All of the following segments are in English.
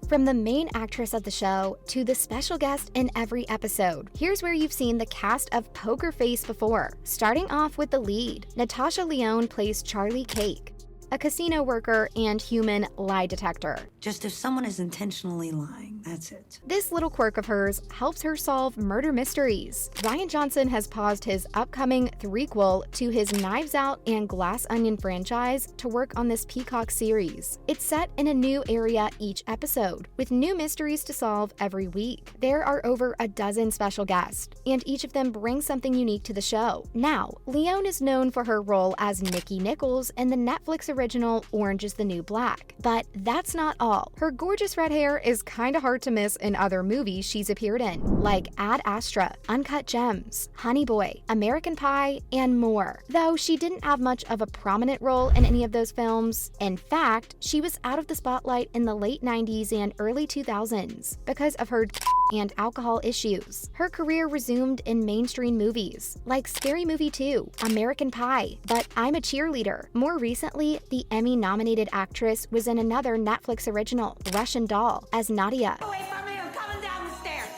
From the main actress of the show to the special guest in every episode, here's where you've seen the cast of Poker Face before. Starting off with the lead, Natasha Lyonne plays Charlie Cake, a casino worker and human lie detector. Just if someone is intentionally lying, that's it. This little quirk of hers helps her solve murder mysteries. Rian Johnson has paused his upcoming threequel to his Knives Out and Glass Onion franchise to work on this Peacock series. It's set in a new area each episode, with new mysteries to solve every week. There are over a dozen special guests, and each of them brings something unique to the show. Now, Lyonne is known for her role as Nikki Nichols in the Netflix original Orange is the New Black. But that's not all. Her gorgeous red hair is kinda hard to miss in other movies she's appeared in, like Ad Astra, Uncut Gems, Honey Boy, American Pie, and more. Though she didn't have much of a prominent role in any of those films. In fact, she was out of the spotlight in the late 90s and early 2000s because of her and alcohol issues. Her career resumed in mainstream movies, like Scary Movie 2, American Pie, but I'm a Cheerleader. More recently, the Emmy-nominated actress was in another Netflix original, Russian Doll, as Nadia. Away from me, I'm coming down the stairs.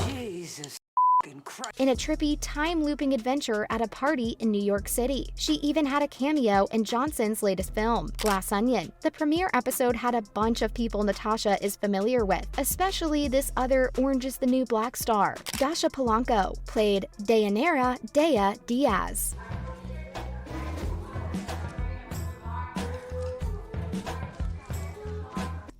Jesus Christ. In a trippy, time-looping adventure at a party in New York City. She even had a cameo in Johnson's latest film, Glass Onion. The premiere episode had a bunch of people Natasha is familiar with, especially this other Orange is the New Black star. Dasha Polanco played Dayanara Dea Diaz.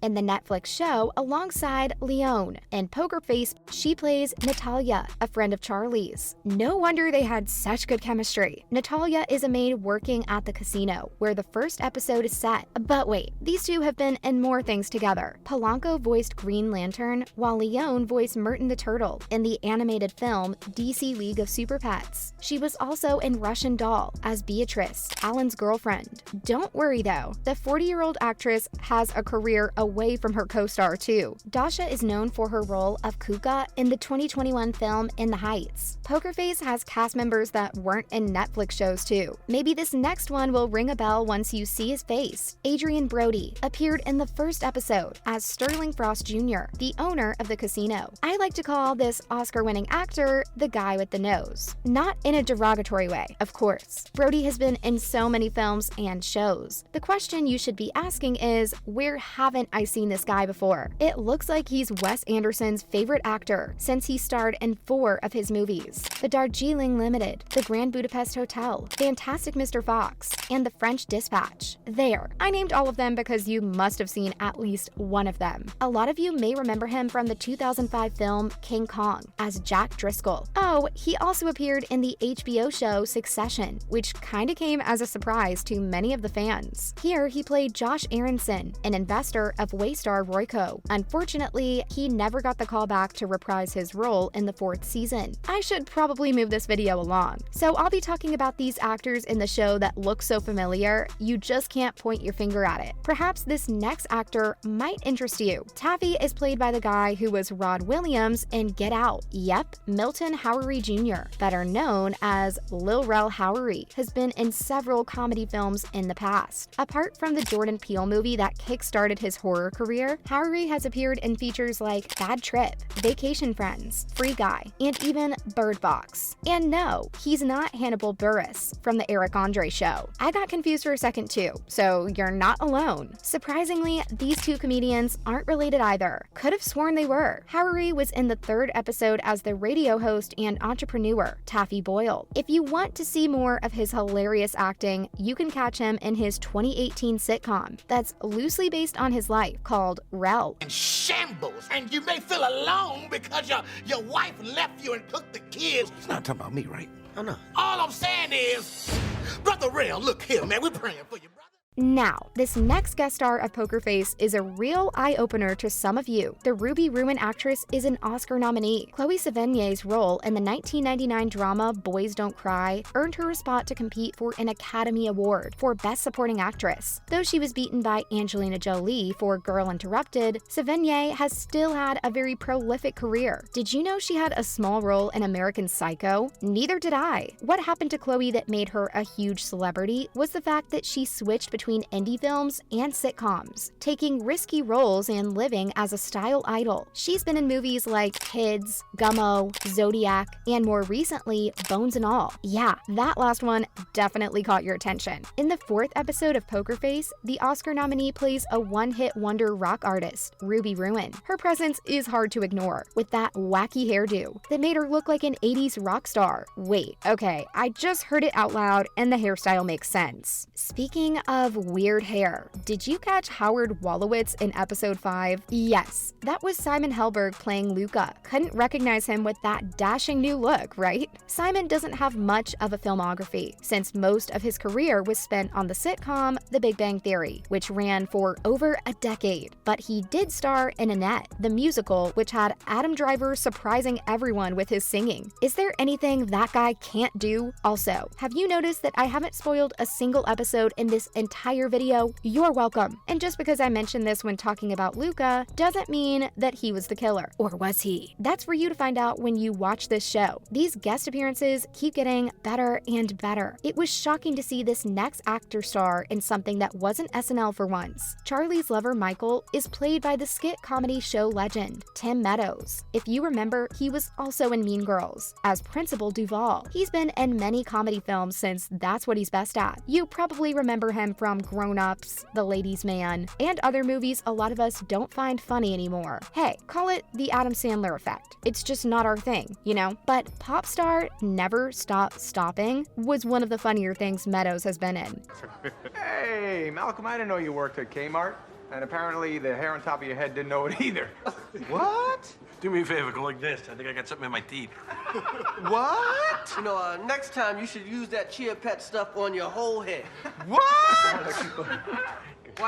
In the Netflix show alongside Lyonne. In Poker Face, she plays Natalia, a friend of Charlie's. No wonder they had such good chemistry. Natalia is a maid working at the casino, where the first episode is set. But wait, these two have been in more things together. Polanco voiced Green Lantern, while Lyonne voiced Merton the Turtle in the animated film DC League of Super Pets. She was also in Russian Doll as Beatrice, Alan's girlfriend. Don't worry though, the 40-year-old actress has a career away from her co-star too. Dasha is known for her role of Kuka in the 2021 film In the Heights. Poker Face has cast members that weren't in Netflix shows too. Maybe this next one will ring a bell once you see his face. Adrian Brody appeared in the first episode as Sterling Frost Jr., the owner of the casino. I like to call this Oscar-winning actor the guy with the nose. Not in a derogatory way, of course. Brody has been in so many films and shows. The question you should be asking is, where haven't I seen this guy before? It looks like he's Wes Anderson's favorite actor since he starred in 4 of his movies: The Darjeeling Limited, The Grand Budapest Hotel, Fantastic Mr. Fox, and The French Dispatch. There, I named all of them because you must have seen at least one of them. A lot of you may remember him from the 2005 film King Kong as Jack Driscoll. Oh, he also appeared in the HBO show Succession, which kinda came as a surprise to many of the fans. Here, he played Josh Aronson, an investor of Waystar Royco. Unfortunately, he never got the call back to reprise his role in the 4th season. I should probably move this video along. So I'll be talking about these actors in the show that look so familiar, you just can't point your finger at it. Perhaps this next actor might interest you. Taffy is played by the guy who was Rod Williams in Get Out. Yep, Milton Howery Jr., better known as Lil Rel Howery, has been in several comedy films in the past. Apart from the Jordan Peele movie that kickstarted his horror career, Howery has appeared in features like Bad Trip, Vacation Friends, Free Guy, and even Bird Box. And no, he's not Hannibal Buress from the Eric Andre Show. I got confused for a second too, so you're not alone. Surprisingly, these two comedians aren't related either. Could have sworn they were. Howery was in the 3rd episode as the radio host and entrepreneur, Taffy Boyle. If you want to see more of his hilarious acting, you can catch him in his 2018 sitcom that's loosely based on his life called Rel. In shambles, and you may feel alone because your wife left you and took the kids. He's not talking about me, right? Oh, no. All I'm saying is, Brother Rel, look here, man, we're praying for you, brother. Now, this next guest star of Poker Face is a real eye-opener to some of you. The Ruby Ruin actress is an Oscar nominee. Chloe Sevigny's role in the 1999 drama Boys Don't Cry earned her a spot to compete for an Academy Award for Best Supporting Actress. Though she was beaten by Angelina Jolie for Girl Interrupted, Sevigny has still had a very prolific career. Did you know she had a small role in American Psycho? Neither did I. What happened to Chloe that made her a huge celebrity was the fact that she switched between between indie films and sitcoms, taking risky roles and living as a style idol. She's been in movies like Kids, Gummo, Zodiac, and more recently, Bones and All. Yeah, that last one definitely caught your attention. In the 4th episode of Poker Face, the Oscar nominee plays a one-hit wonder rock artist, Ruby Ruin. Her presence is hard to ignore, with that wacky hairdo that made her look like an 80s rock star. Wait, okay, I just heard it out loud and the hairstyle makes sense. Speaking of weird hair, did you catch Howard Wolowitz in episode 5? Yes, that was Simon Helberg playing Luca. Couldn't recognize him with that dashing new look, right? Simon doesn't have much of a filmography, since most of his career was spent on the sitcom The Big Bang Theory, which ran for over a decade. But he did star in Annette, the musical, which had Adam Driver surprising everyone with his singing. Is there anything that guy can't do? Also, have you noticed that I haven't spoiled a single episode in this entire video? You're welcome. And just because I mentioned this when talking about Luca, doesn't mean that he was the killer. Or was he? That's for you to find out when you watch this show. These guest appearances keep getting better and better. It was shocking to see this next actor star in something that wasn't SNL for once. Charlie's lover Michael is played by the skit comedy show legend, Tim Meadows. If you remember, he was also in Mean Girls as Principal Duval. He's been in many comedy films since that's what he's best at. You probably remember him from Grown Ups, The Ladies' Man, and other movies a lot of us don't find funny anymore. Hey, call it the Adam Sandler effect. It's just not our thing, you know? But pop star Never Stop Stopping was one of the funnier things Meadows has been in. Hey, Malcolm, I didn't know you worked at Kmart. And apparently the hair on top of your head didn't know it either. What? Do me a favor, go like this. I think I got something in my teeth. What? You know, next time you should use that Chia Pet stuff on your whole head. What?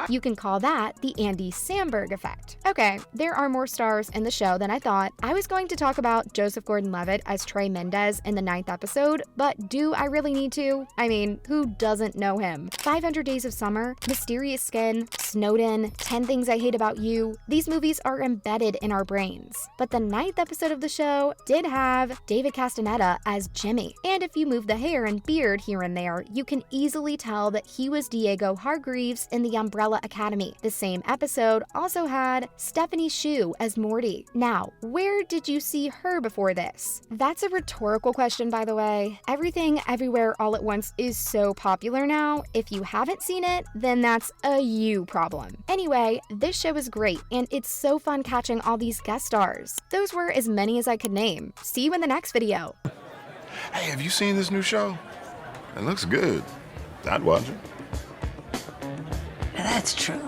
You can call that the Andy Samberg effect. Okay, there are more stars in the show than I thought. I was going to talk about Joseph Gordon-Levitt as Trey Mendez in the 9th episode, but do I really need to? I mean, who doesn't know him? 500 Days of Summer, Mysterious Skin, Snowden, 10 Things I Hate About You. These movies are embedded in our brains. But the 9th episode of the show did have David Castaneda as Jimmy. And if you move the hair and beard here and there, you can easily tell that he was Diego Hargreaves in the Umbrella Academy. The same episode also had Stephanie Hsu as Morty. Now, where did you see her before this? That's a rhetorical question, by the way. Everything Everywhere All at Once is so popular now. If you haven't seen it, then that's a you problem. Anyway, this show is great, and it's so fun catching all these guest stars. Those were as many as I could name. See you in the next video. Hey, have you seen this new show? It looks good. I'd watch it. Now that's true.